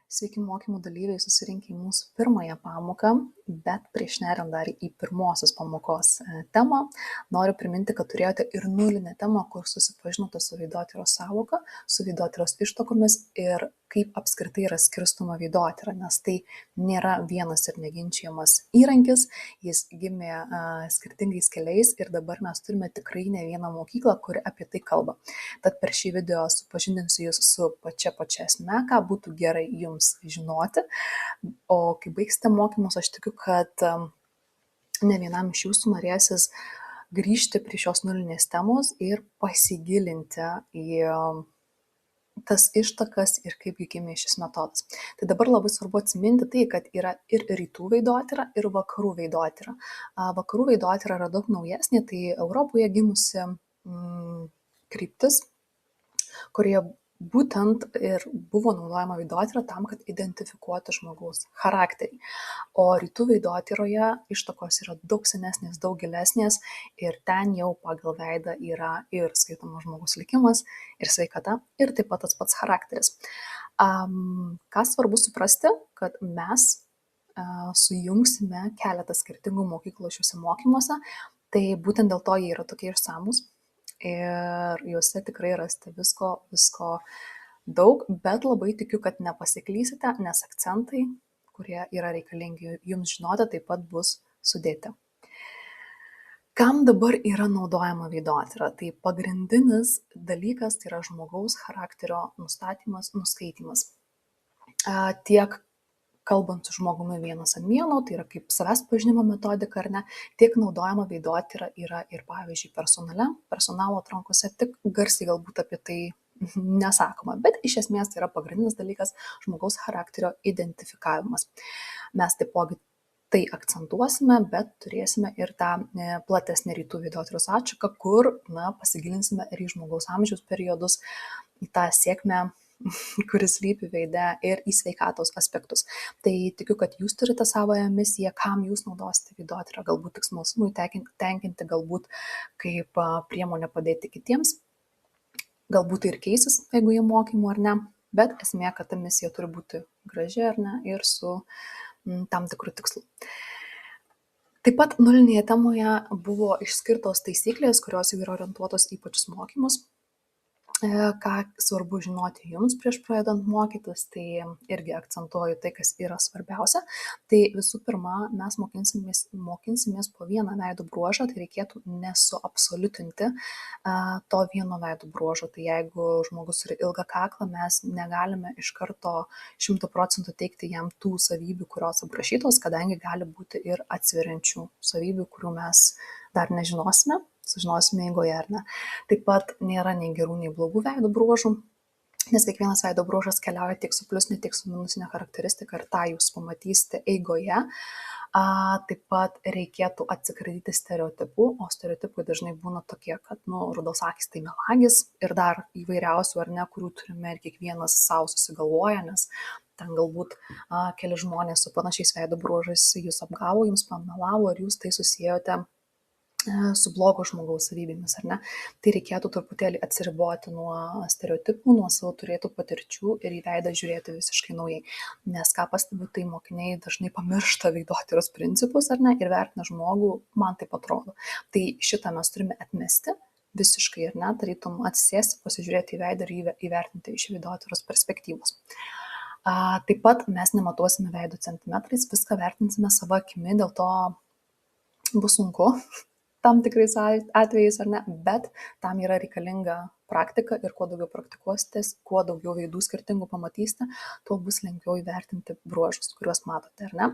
Sveiki mokymų dalyviai susirinkę į mūsų pirmąją pamoką, bet prieš neriant dar į pirmosios pamokos temą, noriu priminti, kad turėjote ir nulinę temą, kur susipažinote su veidotyros sąvoka, su veidotyros ištakomis ir kaip apskritai yra skirstoma veidotyra, nes tai nėra vienas ir neginčiamas įrankis, jis gimė skirtingais keliais ir dabar mes turime tikrai ne vieną mokyklą, kuri apie tai kalba. Tad per šį video supažindinsiu jūs su pačia esme, ką būtų gerai jums žinoti, o kai baigsite mokymus, aš tikiu, kad ne vienam iš jūsų norėsis grįžti prie šios nulinės temos ir pasigilinti į tas ištakas ir kaip gimė šis metodas. Tai dabar labai svarbu atsiminti tai, kad yra ir rytų veidotyra, ir vakarų veidotyra. Vakarų veidotyra yra daug naujesnė, tai Europoje gimusi kryptis, kurie būtent ir buvo naudojama veidotyra tam, kad identifikuotų žmogaus charakterį. O rytų veidotyroje ištakos yra daug senesnės, daug gilesnės ir ten jau pagal veidą yra ir skaitomas žmogus likimas, ir sveikata, ir taip pat tas pats charakteris. Ką svarbu suprasti, kad mes sujungsime keletą skirtingų mokyklų šiuose mokymuose, tai būtent dėl to jie yra tokie išsamus. Ir juose tikrai rasite visko daug, bet labai tikiu, kad nepasiklysite, nes akcentai, kurie yra reikalingi jums žinoti, taip pat bus sudėti. Kam dabar yra naudojama veidotyra? Tai pagrindinis dalykas tai yra žmogaus charakterio nustatymas, nuskaitimas. Tiek kalbant su žmogumi vienas ant vieno, tai yra kaip savęs pažinimo metodika ar ne, tiek naudojama veidotyra yra ir pavyzdžiui personalo atrankose, tik garsiai galbūt apie tai nesakoma, bet iš esmės tai yra pagrindinis dalykas žmogaus charakterio identifikavimas. Mes taipogi tai akcentuosime, bet turėsime ir tą platesnę rytų veidotyros atšaką, kur pasigilinsime ir į žmogaus amžiaus periodus, į tą sėkmę, kuris lypi veide ir į sveikatos aspektus. Tai tikiu, kad jūs turite savoje misiją, kam jūs naudosite veidotyrą, galbūt tik smalsumui tenkinti, galbūt kaip priemonę padėti kitiems, galbūt ir keisis, jeigu jie mokymų ar ne, bet esmė, kad ta misija turi būti graži ar ne ir su tam tikrų tikslų. Taip pat nulinėje temoje buvo išskirtos taisyklės, kurios jau yra orientuotos į pačius mokymus. Ką svarbu žinoti jums prieš pradedant mokytis, tai irgi akcentuoju tai, kas yra svarbiausia. Tai visų pirma, mes mokinsimės po vieną veido bruožą, tai reikėtų nesuabsoliutinti to vieno veido bruožo. Tai jeigu žmogus turi ilgą kaklą, mes negalime iš karto 100% teikti jam tų savybių, kurios aprašytos, kadangi gali būti ir atsveriančių savybių, kurių mes dar nežinosime, sužinosime eigoje ar ne. Taip pat nėra nei gerų, nei blogų veido bruožų, nes kiekvienas veido bruožas keliauja tiek su pliusinė, tiek su minusinė charakteristika ir tą jūs pamatysite eigoje. Taip pat reikėtų atsikratyti stereotipų, o stereotipai dažnai būna tokie, kad rudos akys tai melagis ir dar įvairiausių ar ne, kurių turime ir kiekvienas savo susigalvoja, nes ten galbūt keli žmonės su panašiais veido bruožais jūs apgavo, jums pamelavo ir jūs tai susiejote su blogo žmogaus savybėmis, ar ne? Tai reikėtų truputėlį atsiriboti nuo stereotipų, nuo savo turėtų patirčių ir į veidą žiūrėti visiškai naujai. Nes ką pastebiu, tai mokiniai dažnai pamiršta veidotyros principus, ar ne, ir vertina žmogų, man taip atrodo. Tai šitą mes turime atmesti visiškai, ar ne, tarytum atsisėsti, pasižiūrėti į veidą ir įvertinti iš veidotyros perspektyvos. Taip pat mes nematuosime veido centimetrais, viską vertinsime savo akimi, dėl to bus sunku tam tikrais atvejais, ar ne, bet tam yra reikalinga praktika ir kuo daugiau praktikuositės, kuo daugiau veidų skirtingų pamatysite, tuo bus lengviau įvertinti bruožus, kuriuos matote, ar ne.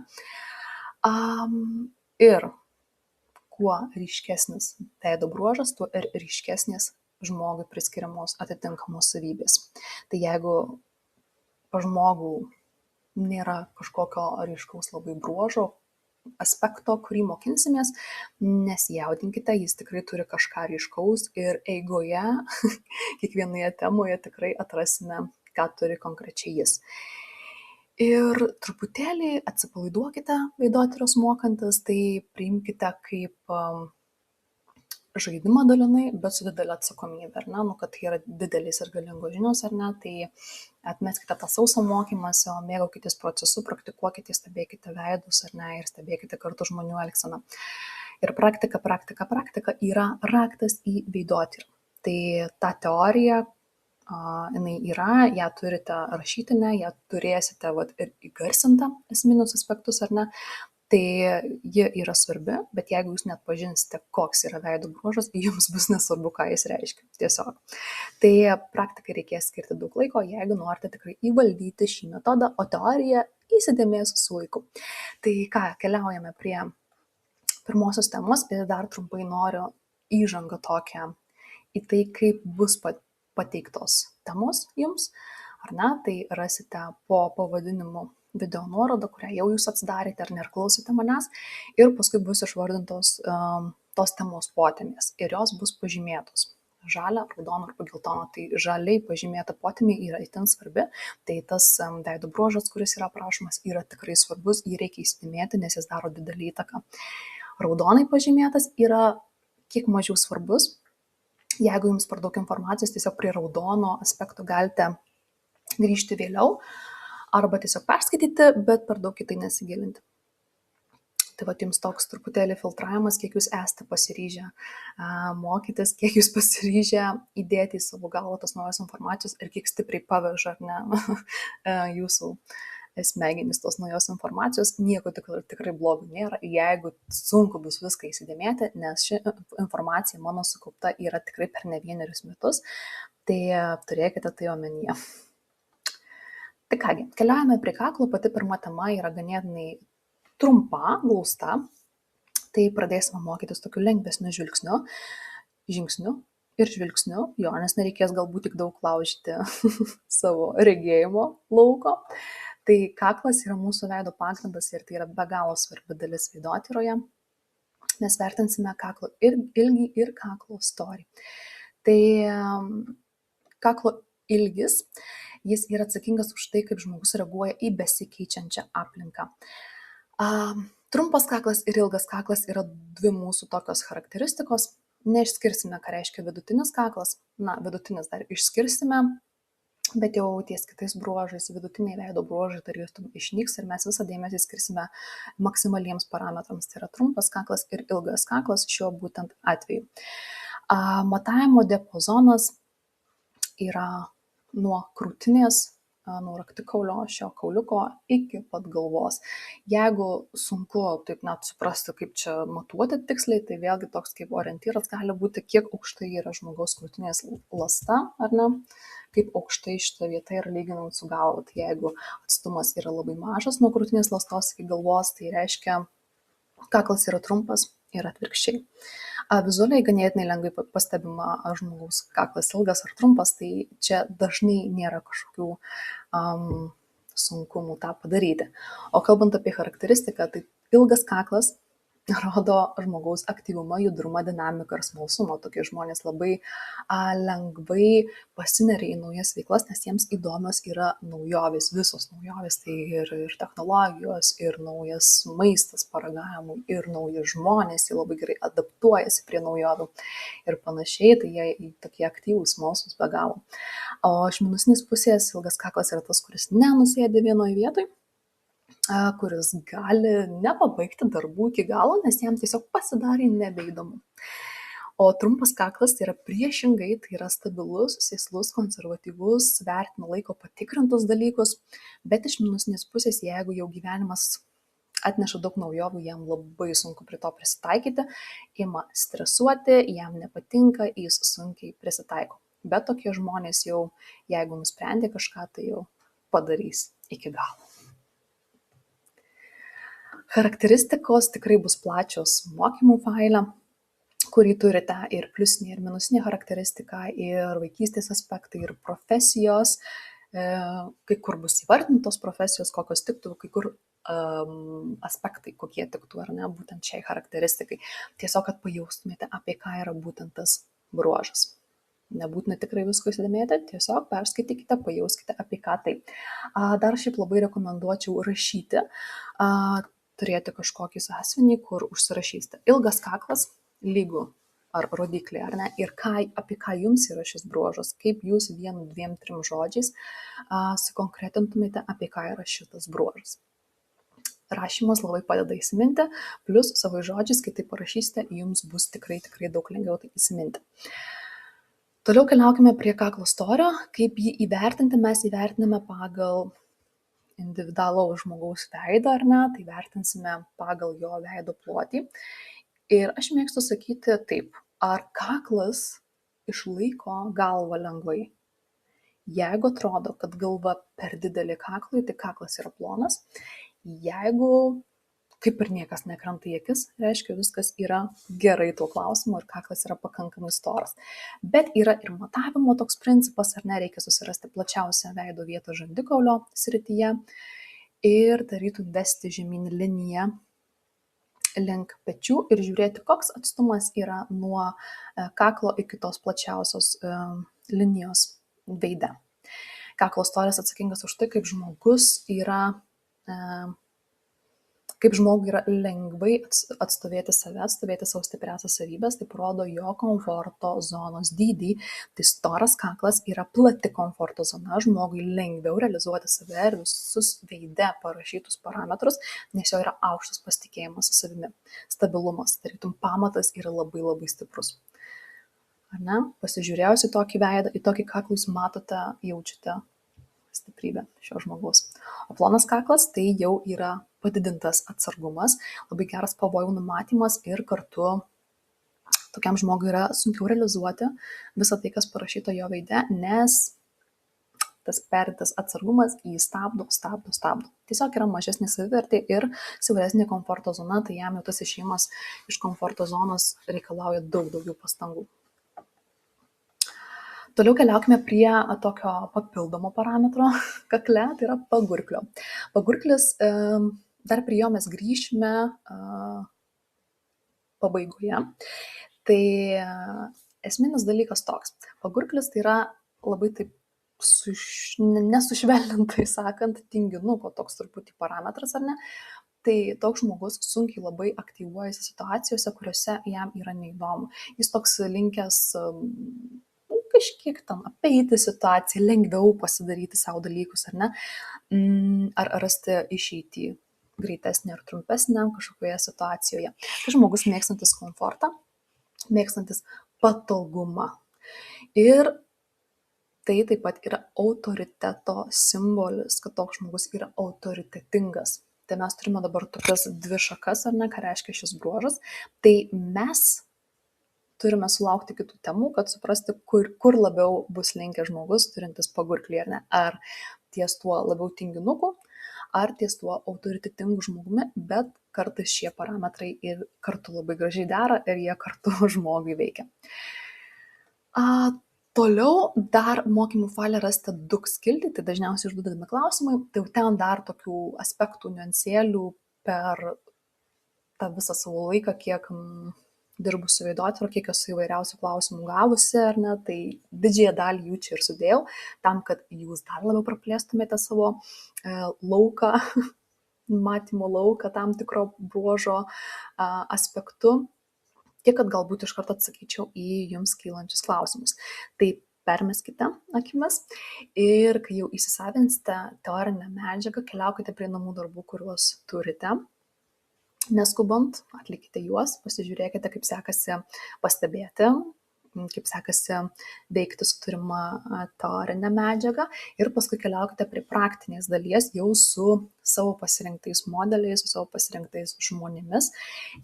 Ir kuo ryškesnis veido bruožas, tuo ir ryškesnės žmogui priskiriamos atitinkamos savybės. Tai jeigu pas žmogų nėra kažkokio ryškaus labai bruožo, aspekto, kurį mokinsimės, nesijaudinkite, jis tikrai turi kažką ryškaus ir eigoje, kiekvienoje temoje tikrai atrasime, ką turi konkrečiai jis. Ir truputėlį atsipalaiduokite veidotyros mokantis, tai priimkite kaip žaidimą dalinai, bet su didelė atsakomybė, ar ne, kad tai yra didelis ir galingos žinios, ar ne, tai atmeskite tą sausą mokymąsi, o mėgaukitės procesu, praktikuokite, stebėkite veidus, ar ne, ir stebėkite kartu žmonių elgseną. Ir praktika yra raktas į veidotyrą. Tai ta teorija, jinai yra, ją turite rašytinę, ją turėsite ir įgarsintą esminius aspektus, ar ne, tai ji yra svarbi, bet jeigu jūs net pažinsite, koks yra veido bruožas, jums bus nesvarbu, ką jis reiškia. Tiesiog. Tai praktikai reikės skirti daug laiko, jeigu norite tikrai įvaldyti šį metodą, o teorija įsidėmės su laiku. Tai ką, keliaujame prie pirmosios temos ir dar trumpai noriu įžangą tokią į tai, kaip bus pateiktos temos jums, ar ne, tai rasite po pavadinimu video nuorodą, kurią jau jūs atsidarėte ar ne, ir klausote manęs, ir paskui bus išvardintos tos temos potemės ir jos bus pažymėtos. Žalia, raudona arba geltona, tai žaliai pažymėta potemė yra itin svarbi, tai tas veido bruožas, kuris yra aprašomas, yra tikrai svarbus, jį reikia įsidėmėti, nes jis daro didelį įtaką. Raudonai pažymėtas yra kiek mažiau svarbus. Jeigu jums per daug informacijos, tiesiog prie raudono aspekto galite grįžti vėliau, arba tiesiog perskaityti, bet per daug į tai nesigilinti. Tai va, jums toks truputėlį filtravimas, kiek jūs esate pasiryžę mokytis, kiek jūs pasiryžę įdėti į savo galvą tos naujos informacijos ir kiek stipriai paveža, ar ne, jūsų smegenys tos naujos informacijos. Nieko tikrai blogo nėra, jeigu sunku bus viską įsidėmėti, nes ši informacija mano sukaupta yra tikrai per ne vienerius metus, tai turėkite tai omenyje. Tai kągi, keliaujame prie kaklo, pati pirma tema yra ganėtinai trumpa, glausta, tai pradėsime mokytis tokiu lengvesniu žingsniu ir žvilgsniu, jo, nes nereikės galbūt tik daug laužyti savo regėjimo lauko. Tai kaklas yra mūsų veido pagrindas ir tai yra be galo svarbi dalis veidotyroje. Mes vertinsime kaklo ir ilgį ir kaklo storį. Tai kaklo ilgis, jis yra atsakingas už tai, kaip žmogus reaguoja į besikeičiančią aplinką. Trumpas kaklas ir ilgas kaklas yra dvi mūsų tokios charakteristikos. Neišskirsime, ką reiškia vidutinis kaklas. Vidutinis dar išskirsime, bet jau ties kitais bruožais, vidutiniai veido bruožai tarytum išnyks ir mes visą dėmesį skirsime maksimaliems parametrams. Tai yra trumpas kaklas ir ilgas kaklas šiuo būtent atveju. Matavimo diapazonas yra nuo krūtinės, nuo raktikaulio šio kauliuko iki pat galvos. Jeigu sunku taip net suprasti, kaip čia matuoti tiksliai, tai vėlgi toks kaip orientyras gali būti, kiek aukštai yra žmogaus krūtinės ląsta, ar ne, kaip aukštai šita vieta yra lyginant su galva. Tai jeigu atstumas yra labai mažas nuo krūtinės ląstos iki galvos, tai reiškia, kaklas yra trumpas ir atvirkščiai. Vizualiai ganėtinai lengvai pastebima, ar žmogaus kaklas ilgas ar trumpas, tai čia dažnai nėra kažkokių sunkumų tą padaryti. O kalbant apie charakteristiką, tai ilgas kaklas rodo žmogaus aktyvumą, judrumą, dinamiką ir smalsumą. Tokie žmonės labai lengvai pasineria į naujas veiklas, nes jiems įdomios yra naujovės, visos naujovės, tai ir technologijos, ir naujas maistas paragavimui, ir nauji žmonės, jie labai gerai adaptuojasi prie naujovių ir panašiai, tai jie tokie aktyvūs, smalsūs be galo. O iš minusinės pusės ilgas kaklas yra tas, kuris nenusėdi vienoje vietoje, kuris gali nepabaigti darbų iki galo, nes jam tiesiog pasidarė nebeįdomu. O trumpas kaklas tai yra priešingai, tai yra stabilus, sėslus, konservatyvus, vertina laiko patikrintus dalykus, bet iš minusinės pusės, jeigu jau gyvenimas atneša daug naujovių, jam labai sunku prie to prisitaikyti, ima stresuoti, jam nepatinka, jis sunkiai prisitaiko. Bet tokie žmonės jau, jeigu nusprendė kažką, tai jau padarys iki galo. Charakteristikos tikrai bus plačios mokymų faile, kurį turite ir pliusinė, ir minusinė charakteristika, ir vaikystės aspektai, ir profesijos, kai kur bus įvardintos profesijos, kokios tiktų, kai kur aspektai, kokie tiktų, ar ne, būtent šiai charakteristikai. Tiesiog, kad pajaustumėte, apie ką yra būtent tas bruožas. Nebūtina tikrai visko įsidėmėti, tiesiog perskaitykite, pajauskite, apie ką tai. Dar šiaip labai rekomenduočiau rašyti, turėti kažkokį sąsiuvinį, kur užsirašysite ilgas kaklas, lygu ar rodikliai, ar ne, ir apie ką jums yra šis bruožas, kaip jūs 1, 2, 3 žodžiais sukonkretintumėte, apie ką yra šitas bruožas. Rašymas labai padeda įsiminti, plus savo žodžiais, kai tai parašysite, jums bus tikrai daug lengviau tai įsiminti. Toliau keliaukime prie kaklo storio. Kaip jį įvertinti, mes įvertiname pagal individualaus žmogaus veidą, ar ne, tai vertinsime pagal jo veido plotį. Ir aš mėgstu sakyti taip, ar kaklas išlaiko galvą lengvai. Jeigu atrodo, kad galva per didelė kaklui, tai kaklas yra plonas. Jeigu kaip ir niekas nekrenta į akis, reiškia viskas yra gerai tuo klausimu ir kaklas yra pakankamai storas. Bet yra ir matavimo toks principas, ar ne, reikia susirasti plačiausią veido vietą žandikaulio srityje ir tarytum vesti žemyn liniją link pečių ir žiūrėti, koks atstumas yra nuo kaklo iki tos plačiausios linijos veide. Kaklo storis atsakingas už tai, kaip žmogui yra lengvai atstovėti save, atstovėti savo stipriausias savybės, tai rodo jo komforto zonos dydį. Tai storas kaklas yra plati komforto zona, žmogui lengviau realizuoti save ir visus veide parašytus parametrus, nes jo yra aukštas pasitikėjimas savimi, stabilumas, tarytum pamatas yra labai stiprus. Ar ne? Pasižiūrėjus į tokį veidą, į tokį kaklą jūs matote, jaučiate stiprybę šio žmogaus. O plonas kaklas tai jau yra padidintas atsargumas, labai geras pavojų numatymas ir kartu tokiam žmogui yra sunkiau realizuoti visą tai, kas parašyta jo veide, nes tas perdėtas atsargumas jį stabdo. Tiesiog yra mažesnė savivertė ir siauresnė komforto zona, tai jam jau tas išėjimas iš komforto zonos reikalauja daug daugiau pastangų. Toliau keliaukime prie tokio papildomo parametro kakle, tai yra pagurklio. Pagurklis, dar prie jo mes grįšime pabaigoje. Tai esminis dalykas toks. Pagurklis tai yra labai taip nesušvelnintai sakant, tinginuko toks truputį parametras, ar ne? Tai toks žmogus sunkiai labai aktyvuojasi situacijose, kuriuose jam yra neįdomu. Jis toks linkęs kažkiek tam apeiti situaciją, lengviau pasidaryti savo dalykus, ar ne? Ar rasti išeitį greitesnį ar trumpesnį kažkokioje situacijoje. Tai žmogus mėgstantis komfortą, mėgstantis patogumą. Ir tai taip pat yra autoriteto simbolis, kad toks žmogus yra autoritetingas. Tai mes turime dabar tokias 2 šakas, ar ne, ką reiškia šis bruožas. Tai mes turime sulaukti kitų temų, kad suprasti, kur labiau bus linkęs žmogus turintis pagurklį, ar ne. Ar ties tuo labiau tinginuku, ar ties tuo autoritetingu žmogumi, bet kartais šie parametrai ir kartu labai gražiai dera ir jie kartu žmogui veikia. Toliau dar mokymų failę rasite Duk skiltį, tai dažniausiai užduodami klausimai, tai ten dar tokių aspektų, niuansėlių per tą visą savo laiką, kiek dirbu su veidotyra, kiek esu įvairiausių klausimų gavusi, ar ne, tai didžiąją dalį jų čia ir sudėjau, tam, kad jūs dar labiau praplėstumėte savo lauką, matymo lauką tam tikro bruožo aspektu, tiek, kad galbūt iš karto atsakyčiau į jums kylančius klausimus. Tai permeskite akimis ir kai jau įsisavinsite teorinę medžiagą, keliaukite prie namų darbų, kuriuos turite. Neskubant, atlikite juos, pasižiūrėkite, kaip sekasi pastebėti, kaip sekasi veikti su turima teorinė medžiaga ir paskui keliaukite prie praktinės dalies jau su savo pasirinktais modeliais, su savo pasirinktais žmonėmis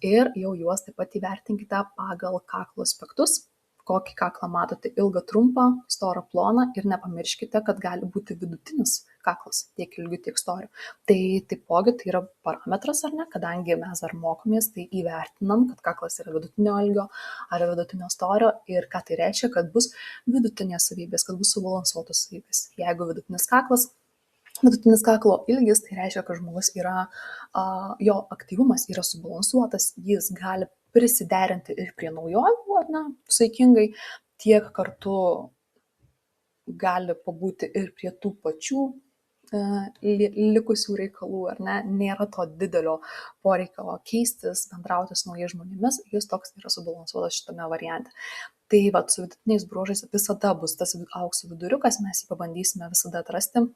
ir jau juos taip pat įvertinkite pagal kaklo aspektus, kokį kaklą matote, ilgą, trumpą, storą, ploną ir nepamirškite, kad gali būti vidutinis kaklas tiek ilgių, tiek storių. Tai taipogi tai yra parametras, ar ne, kadangi mes dar mokomės, tai įvertinam, kad kaklas yra vidutinio ilgio ar vidutinio storio ir ką tai reiškia, kad bus vidutinės savybės, kad bus subalansuotos savybės. Jeigu vidutinis kaklo ilgis, tai reiškia, kad žmogus yra, jo aktyvumas yra subalansuotas, jis gali prisiderinti ir prie naujovių, ar ne, saikingai, tiek kartu gali pabūti ir prie tų pačių likusių reikalų, ar ne, nėra to didelio poreikio keistis, bendrauti su naujais žmonėmis, jis toks yra subalansuotas šitame variante. Tai vat su vidutiniais bruožais visada bus tas aukso viduriukas, mes jį pabandysime visada atrasti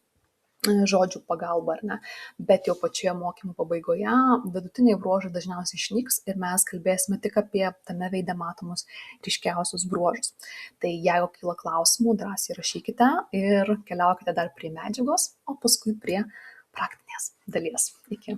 žodžių pagalba, ar ne. Bet jau pačioje mokymų pabaigoje vidutiniai bruožai dažniausiai išnyks ir mes kalbėsime tik apie tame veide matomus ryškiausius bruožus. Tai jeigu kyla klausimų, drąsiai rašykite ir keliaukite dar prie medžiagos, o paskui prie praktinės dalies. Iki.